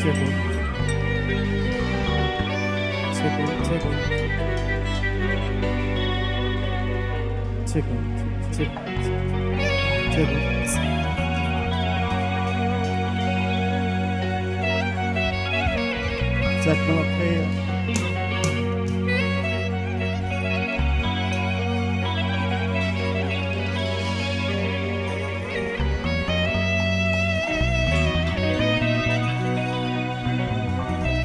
Check it, check it. Check it, check it, check it. Check them up here.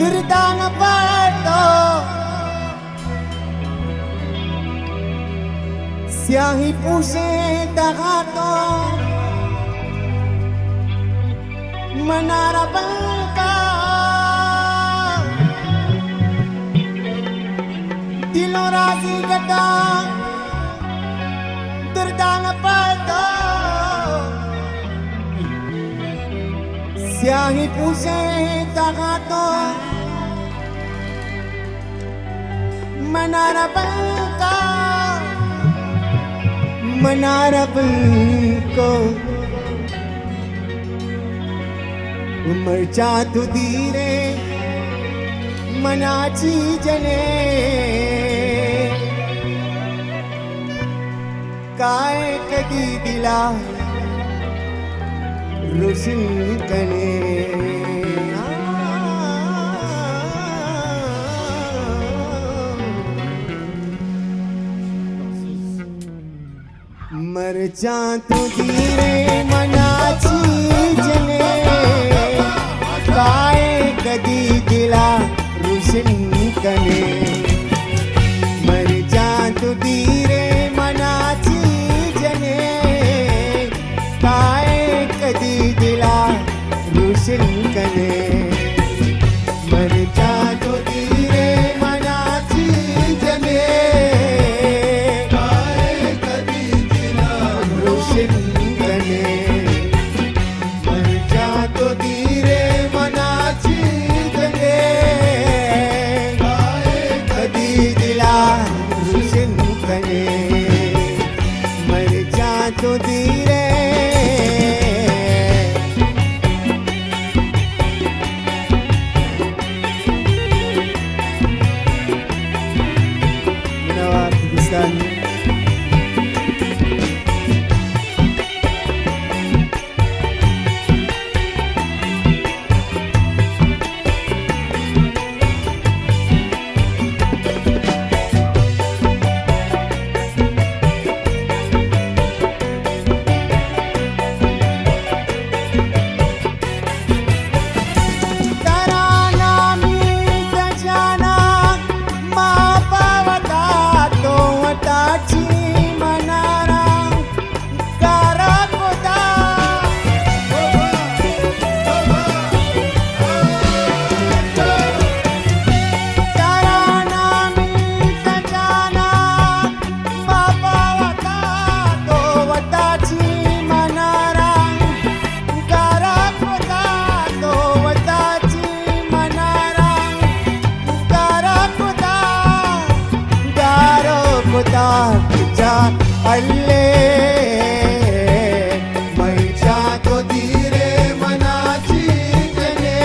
Dirdana pardo Siahi puse dagato Menara bangka Dilorazi gada Dirdana pardo Siahi puse dagato Menara bangka Umar jatuh dire Menaci jane Kai kadi dila Rusin kane मर जा तू धीरे मनाची जने काय कदी दिला रुशन कने मर जा तू धीरे मनाची जने काय कदी दिला रुशन कने मर जा तू धीरे मनाची जने तो धीरे Menawar Pakistan अल्ले मैं जातो धीरे मनाची जने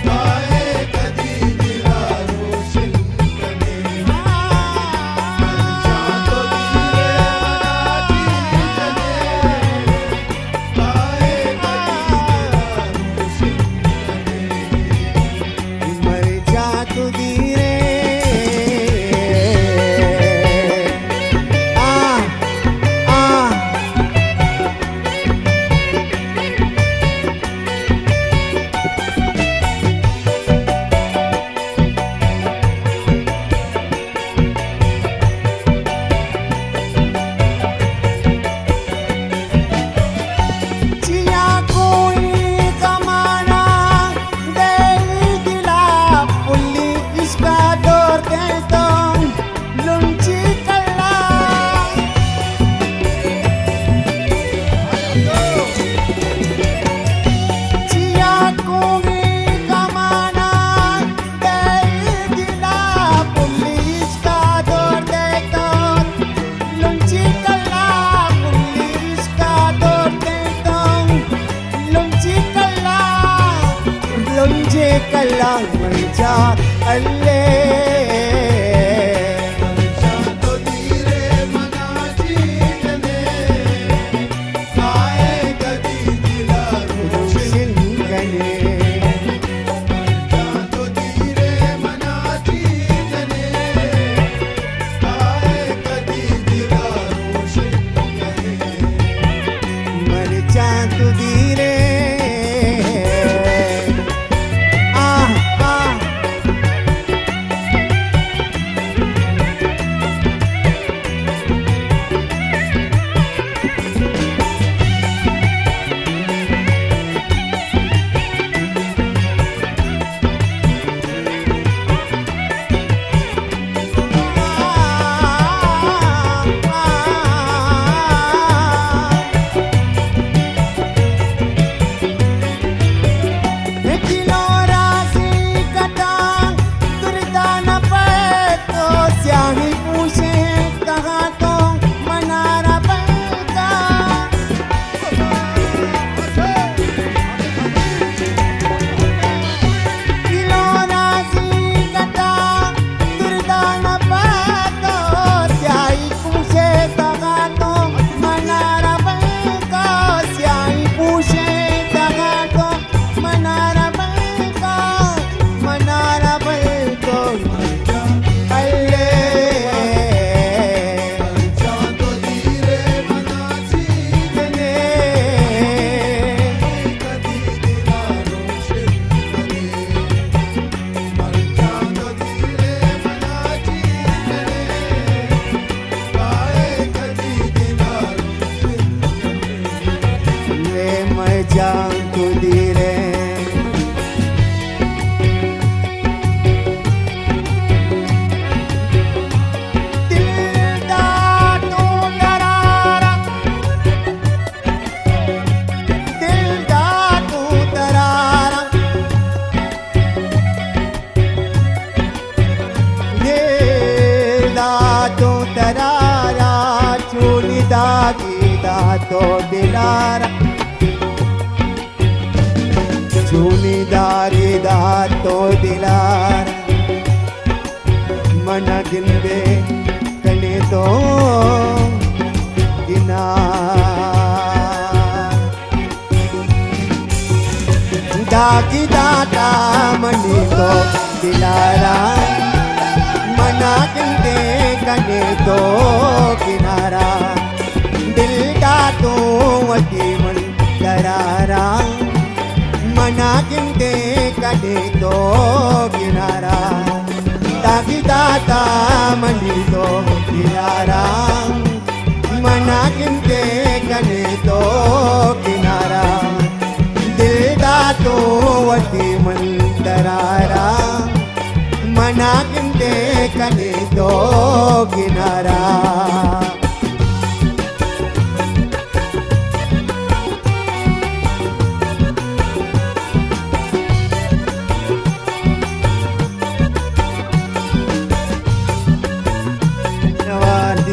काय कदी दिला रोशन कने मैं जातो धीरे मनाची जने काय कदी दिला रोशन कने मैं जातो धीरे कल्ला मर जा अल्ले तो धीरे मनाची जने काय कधी दिला रोशन गणे तो धीरे मनाची जने काय कधी दिला रोशन मर जा तू धीरे तो दिलारा चूनीदारी तो दिलारा मन गिंदे कने तो दागी दाता मनी तो दिलारा मना गिंदे कने तो किनारा दिल का तो वती मन दरारा मना गिंदे कने तो किनारा दागी दाता मनी तो किनारा मना गिंदे कने तो किनारा दिल का तो वती मन दरारा मना गिंदे कने तो किनारा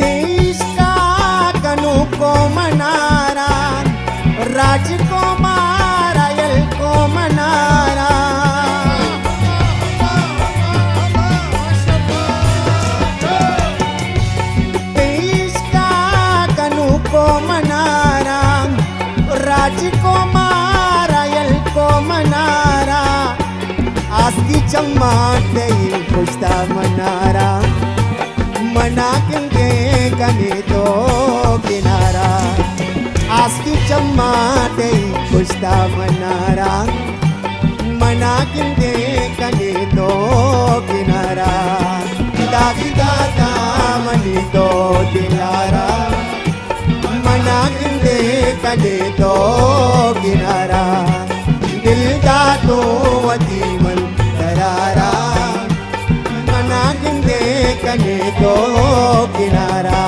देश का कनु को मनारा राज को मारा यल को मनारा देश का कनु को मनारा राज को मारा यल को मनारा आस्की चम्माटे खुशता मनारा मना किंगे कने तो किनारा आस्की चम्माटे खुशता मनारा मना किंगे कने तो किनारा दादी दादा मनी तो दिलारा मना गिंदे कने तो किनारा दिल का तो वती मन दरारा मना गिंदे कने तो किनारा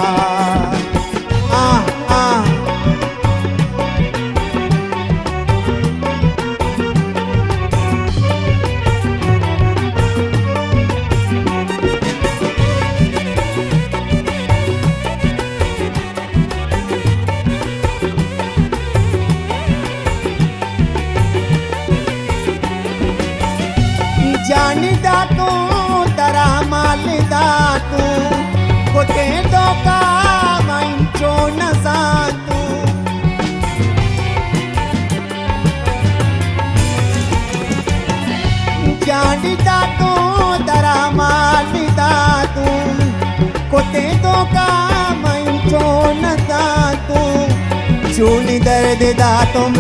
चूनी दर्द दा तुम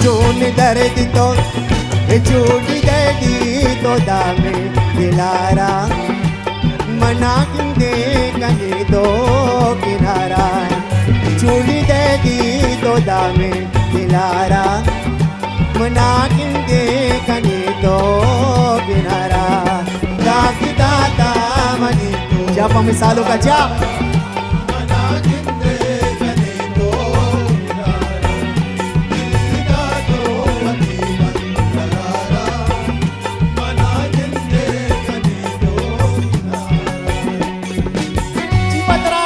चूनी दर्द तो चूनी दर्द तो दामे दिलारा मना किंदे कने दो किनारा चूनी दर्द तो दामे दिलारा मना किंदे कने दो किनारा दाकी दाता मनी तो जब हम सालों का जाप मना जिंदे कने दो किनारा दो मती बंदरारा मना जिंदे कने दो Cipatra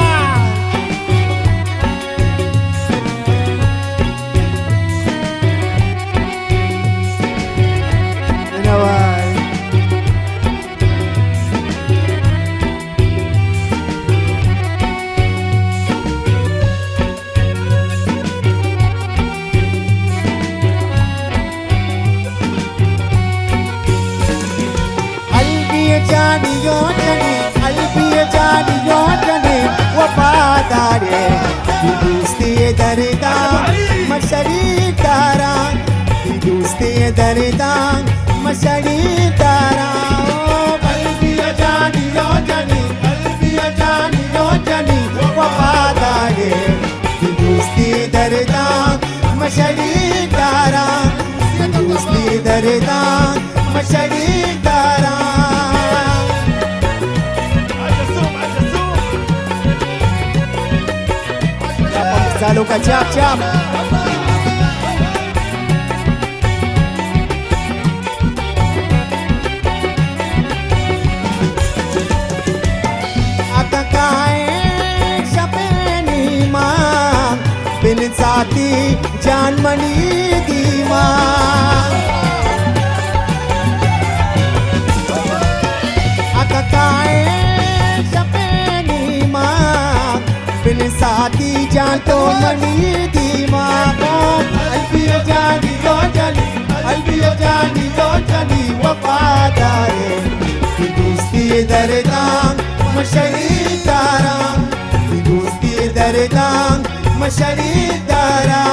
Nawal Albiya jani yojani Albiya jani yojani Wafadare Dosti darda Mashari tara Dosti darda Mashari tara Albiya jani yojani Albiya jani yojani Wafadare Dosti darda Mashari tara Dosti darda Mashari tara Salo ka chap chap Akakae sapeni ma bin sati jaan mani di ma Akakae sapeni ma bin sati jaan to mani di ma Albiya jani yojani Albiya jani yojani wafadare Dosti dardang mashari tara Dosti dardang mashari tara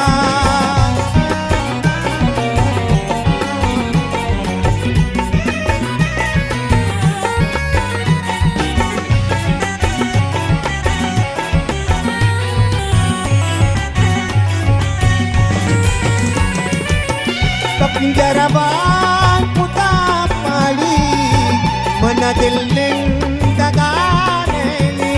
Pinjarawan puta pali mana dil ning daganeli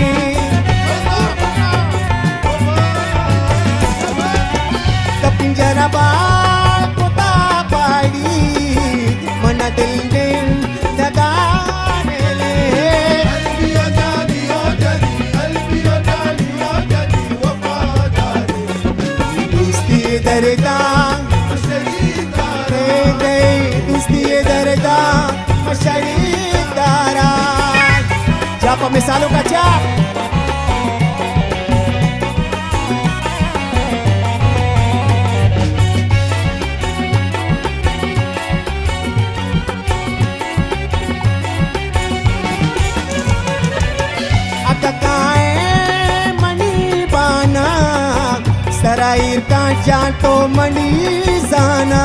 Pinjarawan puta pali mana dil ning daganeli Albiya jani yojani Albiya jani yojani wafadare Dosti darda Dosti darda mashari tara Japa me salo ka jap Akakae mani bana Sarair ka janto mani sana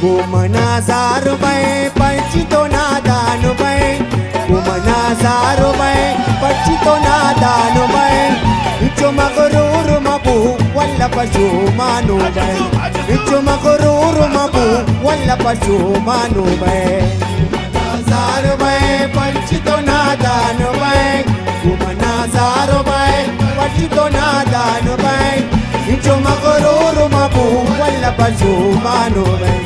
Kumanazar bay panchito nadano bay Kumanazar bay panchito nadano bay Icho magururu mabuwa walla pashumanu bay Ichu makururu mabu walla pashumanu bay Nazar bay panchito nadanu bay Kuma nazar bay panchito nadanu bay Ichu makururu mabu walla pashumanu bay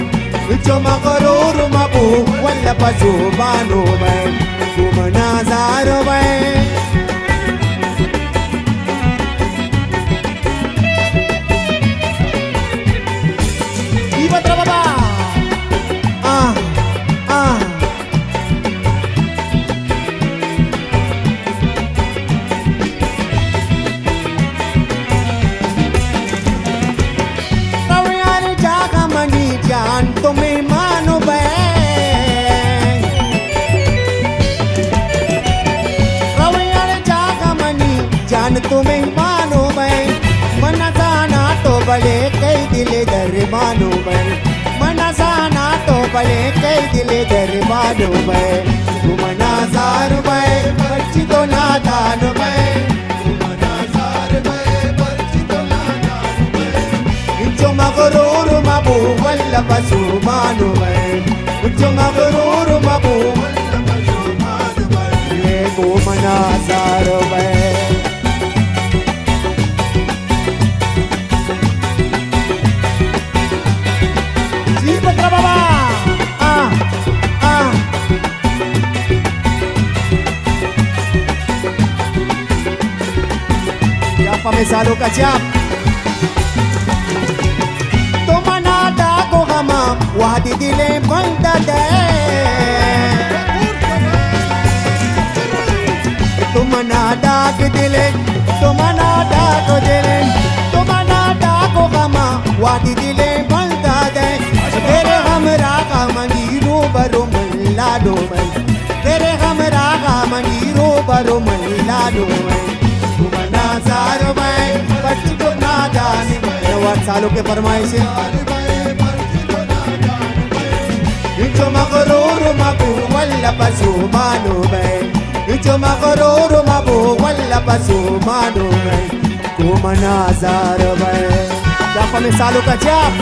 Ichu makururu mabu walla pashumanu bay Kuma nazar bay तुम्हें मानो बैं रवैयार जागा money जान तुम्हें मानो बैं मना जाना तो बड़े कई दिले दर मानो बैं मना जाना तो बड़े कई दिले दर मानो बैं तुम नाजार बैं बच्ची तो नादान बैं तुम नाजार बैं बच्ची तो नादान बैं जो मगरूर mabu walla pasumanu bay Ucho magruru mabu walla pasumanu bay Ye ko manazar bay Ji patra baba Siapa mesalo ka siap Wadi dile banda de Tumana dag dile Tumana dag dile Tumana dag gama Wadi dile banda de Tere hamra ka mangiru baru mallado mai Tere hamra ka mangiru baru mallado mai Tumana zar mai Bachchi ko nadani mai 9 सालों के फरमाइश Icho magruru mabu walla pasumanu bay Icho magruru mabu walla pasumanu bay Kuma nazar bay Siapa misalu ka siap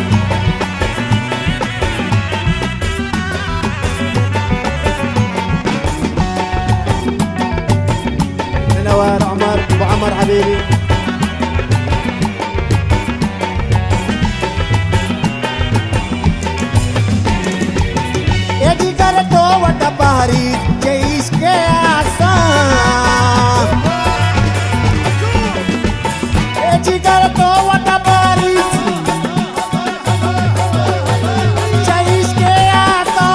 Nawar Umar Abu Amar Habibi Pahari chase ke aasa Echikar to wata pahari chase ke aasa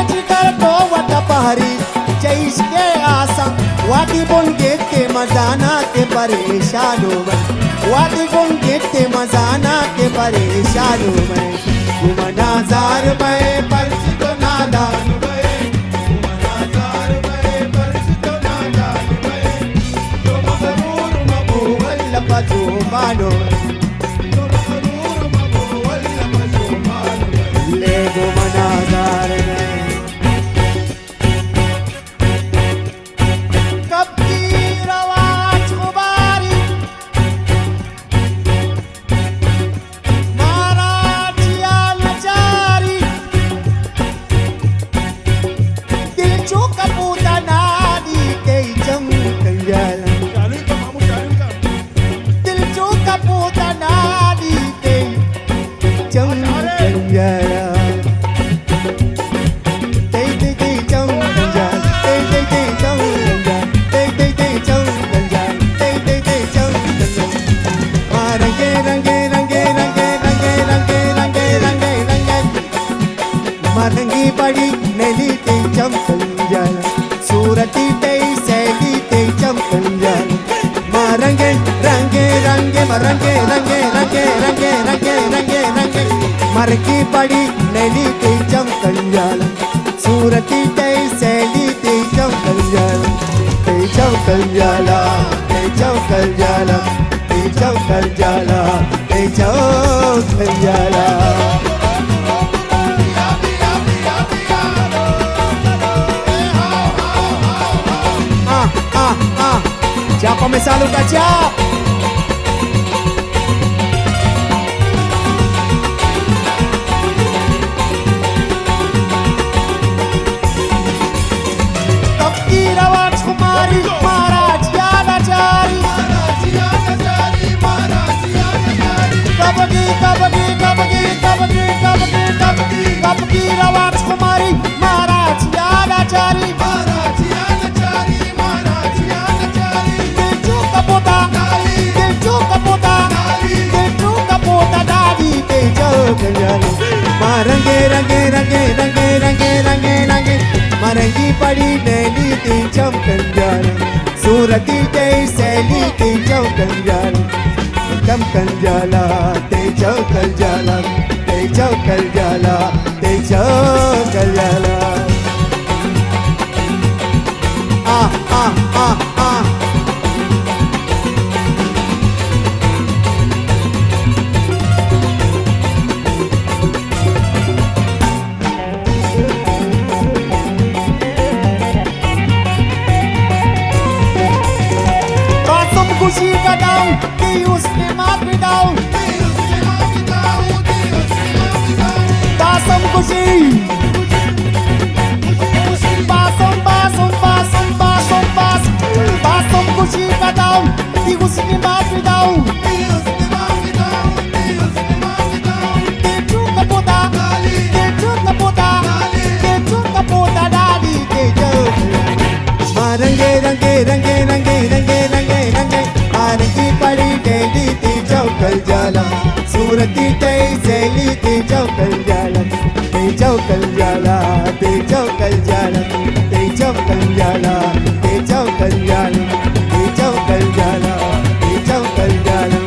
Echikar to wata pahari chase ke aasa Wadi bon gete mazana ke pareshano Wadi bon gete mazana ke pareshano mein Tum nazar mein parchito nadan mein Tum nazar mein parchito nadan mein Jo magrur mabu walla pasumanu Jo magrur mabu walla pasumanu Le tum nazar mein Marangi badi neli te champanjal surati te seli te champanjal marange range range marange range range range range range range marangi badi neli te champanjal surati te seli te champanjal te champanjala te champanjala te champanjala te champanjala Siapa mesal luka siap? Tapki rawat kumari Maharaj Yadachari Kapaki kapaki kapaki kapaki kapaki kapaki Kapki rawat kumari Maharaj Yadachari Teju kapota Teju kapota Teju kapota Dadi teju kanjali Marange range range range range range range Marangi padi neli teju kanjali Surati jai seli teju kanjali Kam kanjala teju kanjala Teju kanjala Teju kanjala Ah ah ah ah Kasam खुशी का दाव कि उसने माफ दाव Kasam खुशी Basam basam basam basam basam Basam खुशी का दाव कि उसने माफ दाव Teju kapota Teju kapota Teju kapota Dadi teju Marange range range range range range range Marangi padi deli teju kaljala Surati jai seli teju kaljala Teju kaljala Teju kaljala Teju kaljala Teju kaljala Teju kaljala Teju kaljala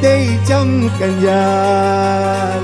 Tejam kanjal.